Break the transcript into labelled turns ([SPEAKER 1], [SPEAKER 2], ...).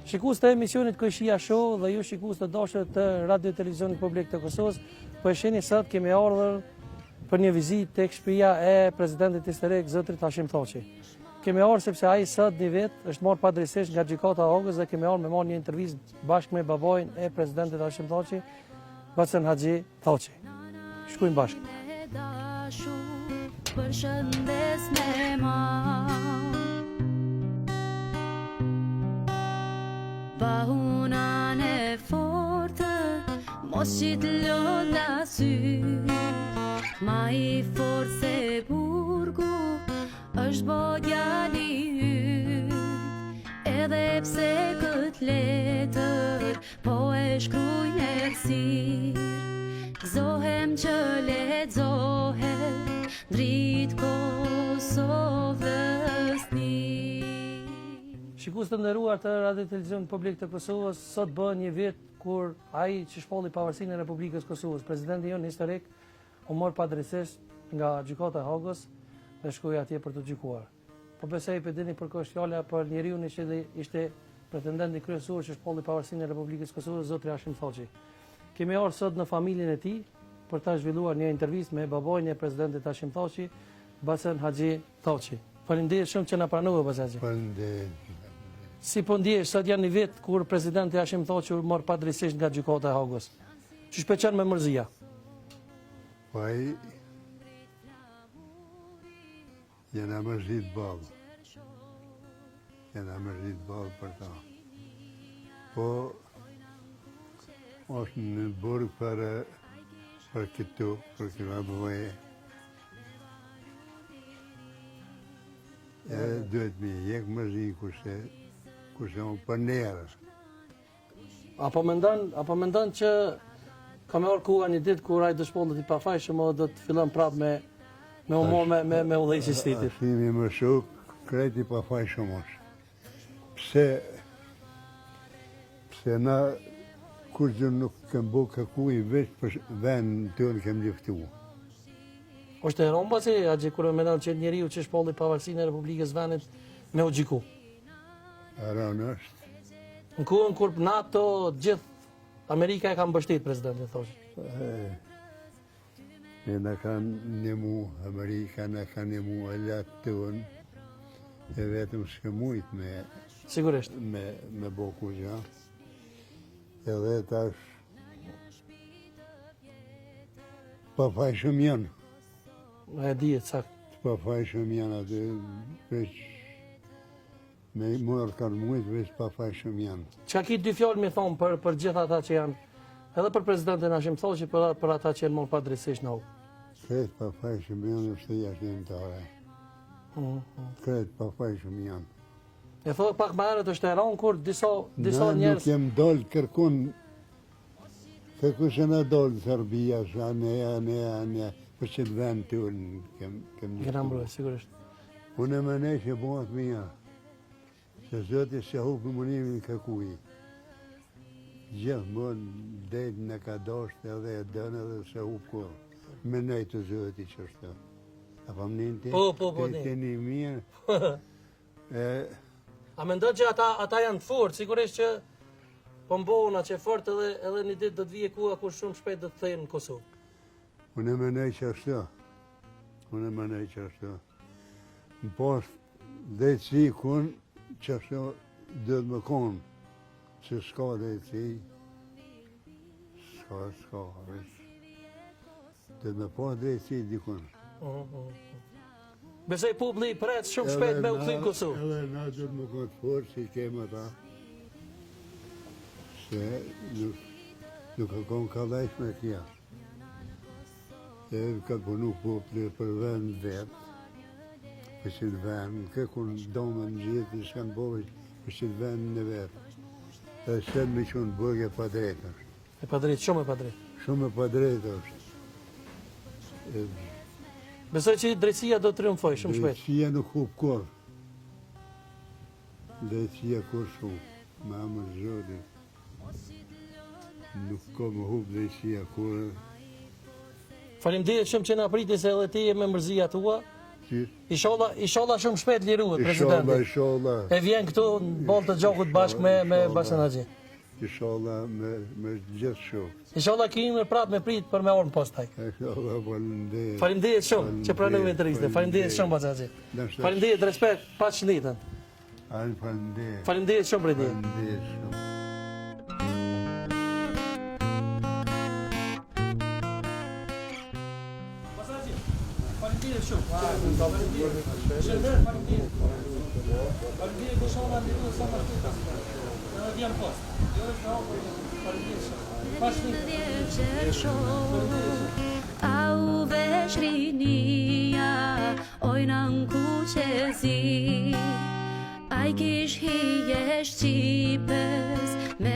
[SPEAKER 1] Shikues të emisionit Kojshia Show dhe ju shikues të dashur të Radio Televizionit Publik të Kosovës, po e shihni sot kemi ardhur për një vizitë tek shtëpia e presidentit historik zotrit Hashim Thaçi. Kemi ardhur sepse ai sot një vit është marrë padrejtisht nga gjykata e Hogës dhe kemi ardhur me marrë një intervistë bashkë me babain e presidentit Hashim Thaçi, Basen Haxhi Thaçi. Shkojmë bashkë.
[SPEAKER 2] Përshëndes me ma Pahunan e fortë Mos që t'lolla sy Ma i fortë se burgu është bodjali yt Edhe pse kët letër Po e shkruj nërsir Zohem që letzohem Dritë Kosovës një.
[SPEAKER 1] Shikues të nderuar të Radio Televizionit Publik të Kosovës, sot bën një vit kur ai që shpolli pavarësinë e Republikës Kosovës, presidenti jon historik, u mor padrejtisht nga gjykata e Hagës dhe shkoi atje për të gjykuar. Po besoj për dini për kosh fjala për njeriu që ishte pretendenti kryesor që shpolli pavarësinë e Republikës Kosovës, zotri Hashim Thaçi. Kemi ardhur sot në familjen e tij për ta zhvilluar një intervistë me babain e presidentit Hashim Thaçi, Basen Haxhi Thaçi. Faleminderit shumë që na pranove, Basen Haxhi.
[SPEAKER 3] Faleminderit.
[SPEAKER 1] Si po ndjehesh sot janë një vit kur presidenti Hashim Thaçi u mor padrejtisht nga gjykata e Hagës. Çu shpëçon me mërzia?
[SPEAKER 3] Po ai jena mërzit babë. Jena mërzit babë për ta. Po është në burg për këtu, për këma bëvaje. E duhet mi jek mërzin kurse unë për njerës.
[SPEAKER 1] Apo mendon që ka me orë kuha një ditë kur ai do shpollet i pafajshëm o do të fillon prapë me umor me udhëheqjes së tij?
[SPEAKER 3] Thimi më shuk, krejt i pafajshëm është. Pse na kur gjë nuk kem bu kërkuj veç për vend të në kem liftu.
[SPEAKER 1] Është e rëndë pasi Haxhi kur mendon që njeriu që shpolli pavarësinë e Republikës Vendit me u gjiku.
[SPEAKER 3] Rënë është.
[SPEAKER 1] Në kohën kur NATO gjithë Amerika e ka mbështet presidentin Thaçi.
[SPEAKER 3] Ne na kanë njëmu, Amerika na kanë njëmu e latë të unë, e vetëm s'ke mujt
[SPEAKER 1] Sigurisht.
[SPEAKER 3] me boku gjë. Edhe tash pafajshëm janë.
[SPEAKER 1] E dihet sakt.
[SPEAKER 3] Pafajshëm janë aty, veç me mërë kanë mujt, veç pafajshëm janë.
[SPEAKER 1] Çka ki dy fjalë mi thonë për gjithë ata që janë, edhe për presidentin Hashim Thaçi, për ata që janë marrë padrejtisht në Hogë?
[SPEAKER 3] Kretë pafajshëm janë, është jashtëlimtare. Kretë pafajshëm janë.
[SPEAKER 1] E thoi pak më herët është e rëndë kur disa
[SPEAKER 3] Na
[SPEAKER 1] njerëz.
[SPEAKER 3] nuk jem dollë kërkun që na dollë Serbia, ne, për që të vend të unë kem
[SPEAKER 1] Gjena mbrojë, sigurisht.
[SPEAKER 3] Unë e mënej që bëhat mija, që Zoti se hupë munimin kërkuj. Gjithë mund dhejtë në ka dosht edhe e dënë edhe se hupë kur. Mënej të Zoti që është. Apo më njën ti?
[SPEAKER 1] Po,
[SPEAKER 3] Të një mirë.
[SPEAKER 1] A mendon që ata janë të fortë, sigurisht që po mbohuna që fort edhe një ditë do të vijë kuha kur shumë shpejt do të thejnë në Kosovë.
[SPEAKER 3] Unë e mënej që ashtu. Në poshtë dhejtësi kun që ashtu dhe të më konë. Se s'ka dhejtësi. S'ka, veç. Dhe të më poshtë dhejtësi dikun.
[SPEAKER 1] Besoj publi pret shumë shpejt me u kthy në Kosovë.
[SPEAKER 3] Edhe na dhe të më konë të forë si kemë ata. Se nuk e konë ka dhejsh me tja. E ka punu popli për vend vetë, për që të vend, në këkun domë në gjithë, në shkanë bovë, për që të vend në vetë. Dhe shenë me që në bëgë e pa drejtë është.
[SPEAKER 1] E pa drejtë, shumë e pa drejtë.
[SPEAKER 3] Shumë e pa drejtë është.
[SPEAKER 1] Besoj që drejtësia do të triumfoj shumë shpejt.
[SPEAKER 3] Drejtësia nuk hupë kur. Drejtësia kur shumë. Ma më zhodi. Nuk ka më hupë drejtësia kur.
[SPEAKER 1] Faleminderit shumë që na priti se edhe ti je me mërzia tua.
[SPEAKER 3] Ty?
[SPEAKER 1] Inshallah shumë shpejt liruhet presidenti.
[SPEAKER 3] Inshallah.
[SPEAKER 1] E vjen këtu në bollë të gjokut bashkë me Basan Haxhi.
[SPEAKER 3] Inshallah me gjithë shumë.
[SPEAKER 1] Inshallah kemi prapë me prit për me orën postaj.
[SPEAKER 3] Inshallah, faleminderit.
[SPEAKER 1] Faleminderit shumë që pranove intervistën. Faleminderit shumë Basan Haxhi. Faleminderit, respekt, paqënditën.
[SPEAKER 3] Faleminderit.
[SPEAKER 1] Faleminderit shumë për ti.
[SPEAKER 3] Faleminderit shumë.
[SPEAKER 1] Faleminderit shumë. Faleminderit për shoqërinë e ju sa më shpejt. Ne vjen post. Jo është rrugë. Faleminderit shumë.
[SPEAKER 2] Au veshrinia ojnan kuqezi Ai kish hije shqipës me